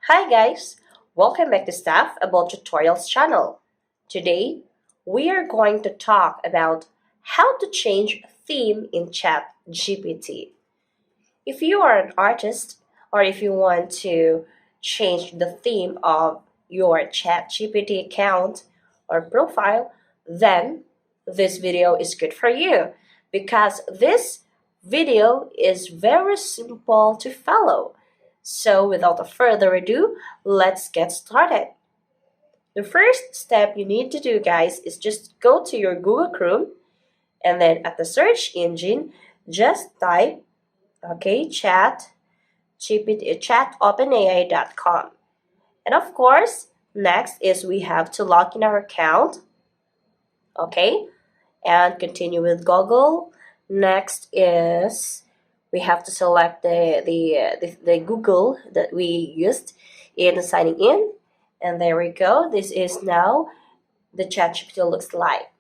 Hi guys, welcome back to Staff About Tutorials channel. Today, we are going to talk about how to change theme in ChatGPT. If you are an artist or if you want to change the theme of your ChatGPT account or profile, then this video is good for you because this video is very simple to follow. So without further ado, let's get started. The first step you need to do, guys, is just go to your Google Chrome and then at the search engine, just type, chat OpenAI.com. And of course, next is we have to log in our account, okay, and continue with Google. Next is we have to select the Google that we used in signing in, and there we go. This is now the ChatGPT looks like.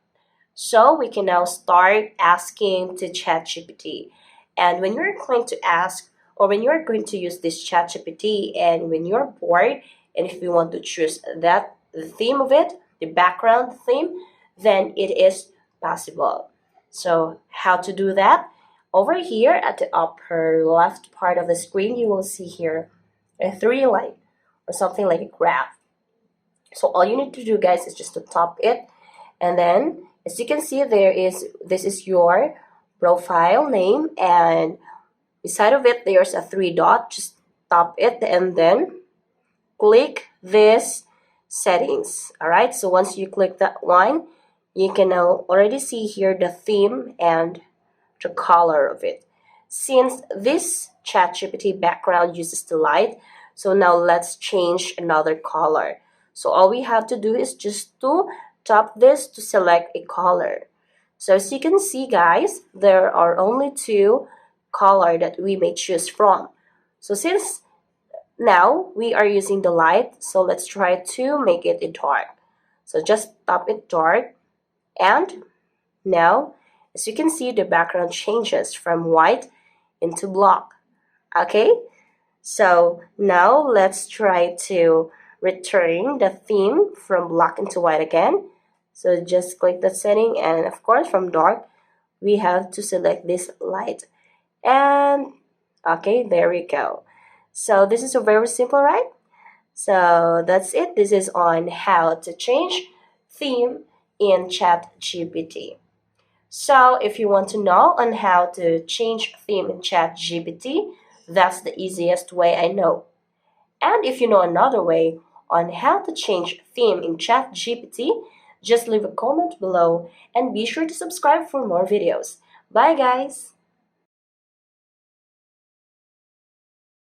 So we can now start asking to ChatGPT. And when you're going to ask or when you're going to use this ChatGPT and when you're bored and if you want to choose the theme of it, the background theme, then it is possible. So how to do that? Over here at the upper left part of the screen, you will see here a 3-line or something like a graph. So all you need to do, guys, is just to tap it, and then as you can see, this is your profile name, and beside of it there's a 3 dot. Just tap it and then click this settings. All right, so once you click that one, you can now already see here the theme and the color of it. Since this ChatGPT background uses the light, so now let's change another color. So all we have to do is just to tap this to select a color. So as you can see, guys, there are only 2 colors that we may choose from. So since now we are using the light, so let's try to make it a dark. So just tap it dark, and now as you can see, the background changes from white into black. Okay, so now let's try to return the theme from black into white again. So just click that setting, and of course from dark we have to select this light, and okay, there we go. So this is a very simple, right? So that's it. This is on how to change theme in ChatGPT. So if you want to know on how to change theme in ChatGPT, that's the easiest way I know. And if you know another way on how to change theme in ChatGPT, just leave a comment below and be sure to subscribe for more videos. Bye guys!